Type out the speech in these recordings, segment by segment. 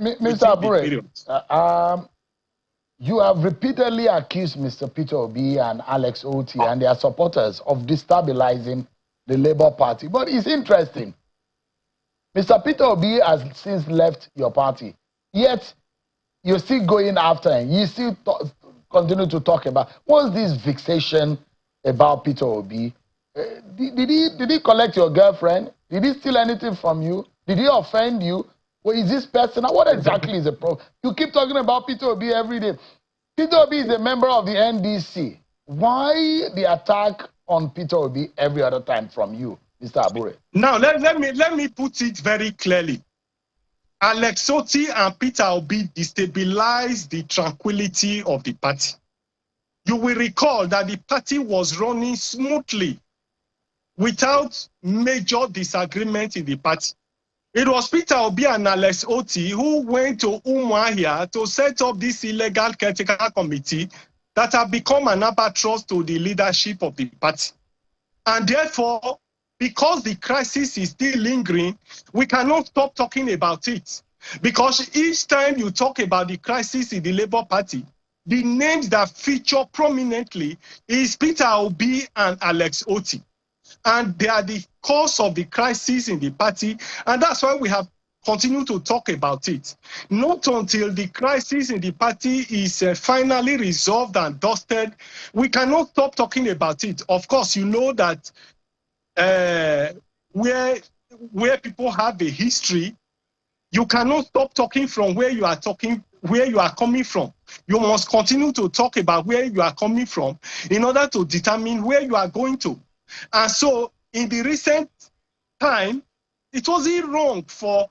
Mr. Abure, you have repeatedly accused Mr. Peter Obi and Alex Otti and their supporters of destabilizing the Labour Party. But it's interesting. Mr. Peter Obi has since left your party, yet you're still going after him. You still continue to talk about, what's this fixation about Peter Obi? Did he collect your girlfriend? Did he steal anything from you? Did he offend you? Well, is this personal? What exactly is the problem? You keep talking about Peter Obi every day. Peter Obi is a member of the NDC. Why the attack on Peter Obi every other time from you, Mr. Abure? Now, let me put it very clearly. Alex Otti and Peter Obi destabilized the tranquility of the party. You will recall that the party was running smoothly without major disagreement in the party. It was Peter Obi and Alex Otti who went to Umuahia to set up this illegal caretaker committee that have become an albatross to the leadership of the party. And therefore, because the crisis is still lingering, we cannot stop talking about it. Because each time you talk about the crisis in the Labour Party, the names that feature prominently is Peter Obi and Alex Otti. And they are the cause of the crisis in the party, and that's why we have continued to talk about it. Not until the crisis in the party is finally resolved and dusted, we cannot stop talking about it. Of course, you know that where people have a history, you cannot stop talking from where you are coming from. You must continue to talk about where you are coming from in order to determine where you are going to. And so, in the recent time, it wasn't wrong for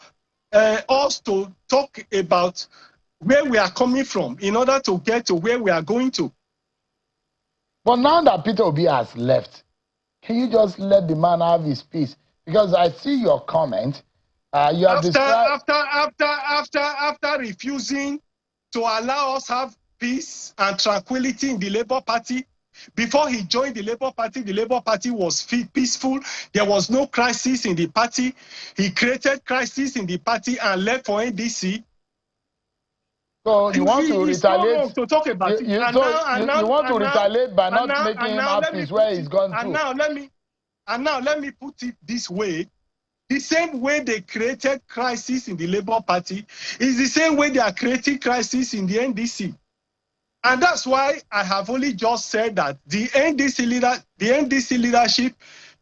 us to talk about where we are coming from in order to get to where we are going to. But now that Peter Obi has left, can you just let the man have his peace? Because I see your comment. You have after refusing to allow us have peace and tranquility in the Labour Party. Before he joined the Labour Party was peaceful. There was no crisis in the party. He created crisis in the party and left for NDC. So you want to retaliate? To talk about it. You want to retaliate by not making him have peace where he's gone to. And now let me put it this way. The same way they created crisis in the Labour Party is the same way they are creating crisis in the NDC. And that's why I have only just said that the NDC leadership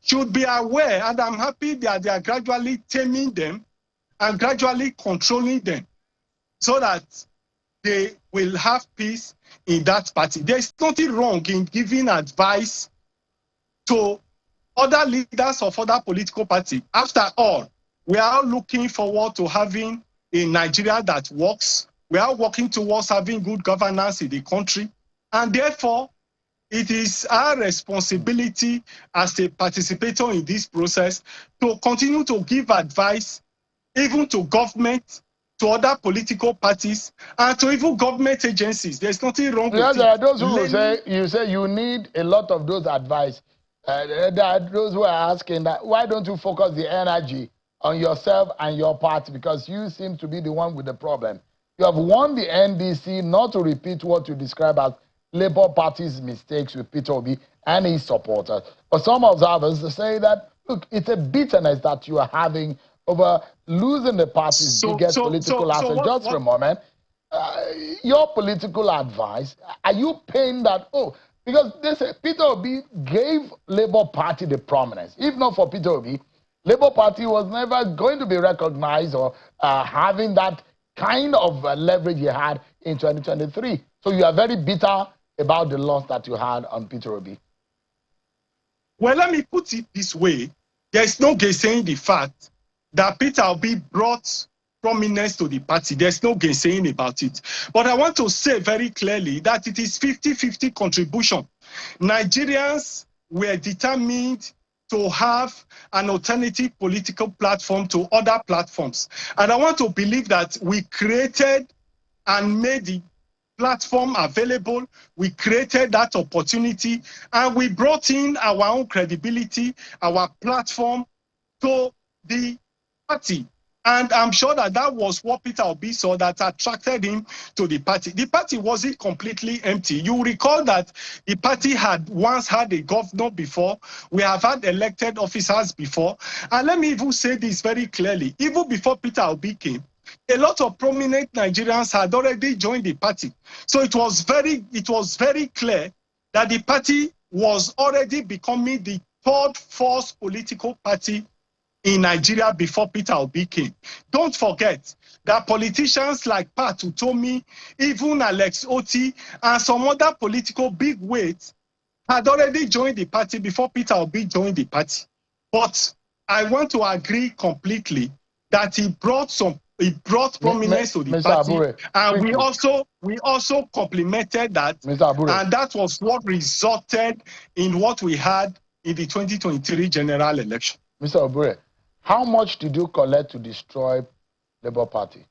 should be aware, and I'm happy that they are gradually taming them and gradually controlling them so that they will have peace in that party. There's nothing wrong in giving advice to other leaders of other political parties. After all, we are looking forward to having a Nigeria that works. We are working towards having good governance in the country. And therefore, it is our responsibility as a participator in this process to continue to give advice, even to government, to other political parties, and to even government agencies. There's nothing wrong with it. There are those who say you need a lot of those advice. There are those who are asking that, why don't you focus the energy on yourself and your party, because you seem to be the one with the problem. You have won the NDC not to repeat what you describe as Labour Party's mistakes with Peter Obi and his supporters. But some observers say that, look, it's a bitterness that you are having over losing the party's biggest political asset. Just for a moment, your political advice, are you paying that, because they say Peter Obi gave Labour Party the prominence. If not for Peter Obi, Labour Party was never going to be recognized or having that kind of leverage you had in 2023. So you are very bitter about the loss that you had on Peter Obi. Well, let me put it this way. There is no gainsaying the fact that Peter Obi brought prominence to the party. There's no gainsaying about it. But I want to say very clearly that it is 50-50 contribution. Nigerians were determined to have an alternative political platform to other platforms. And I want to believe that we created and made the platform available. We created that opportunity, and we brought in our own credibility, our platform to the party. And I'm sure that that was what Peter Obi saw that attracted him to the party. The party wasn't completely empty. You recall that the party had once had a governor before. We have had elected officers before. And let me even say this very clearly. Even before Peter Obi came, a lot of prominent Nigerians had already joined the party. So it was very clear that the party was already becoming the third force political party in Nigeria before Peter Obi came. Don't forget that politicians like Pat Utomi, even Alex Otti, and some other political bigwigs had already joined the party before Peter Obi joined the party. But I want to agree completely that he brought prominence to the Mr. party, Abure, and quickly. we also complimented that, Mr. Abure. and that was what resulted in what we had in the 2023 general election. Mr. Abure, how much did you collect to destroy Labour Party?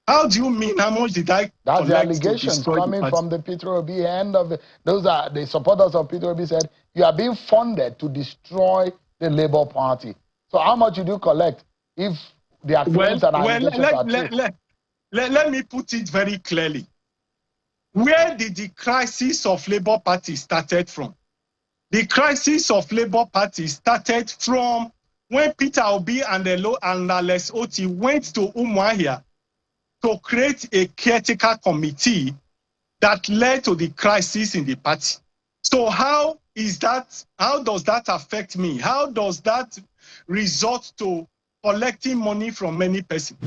How do you mean? How much did I That's the collect to allegations destroy coming the party? from the Peter Obi end of it. Those are the supporters of Peter Obi said you are being funded to destroy the Labour Party. So how much did you collect if their claims and allegations are true? Let me put it very clearly. Where did the crisis of Labour Party started from? The crisis of Labour Party started from when Peter Obi and Alex Otti went to Umuahia to create a caretaker committee that led to the crisis in the party. So how does that affect me? How does that result to collecting money from many persons?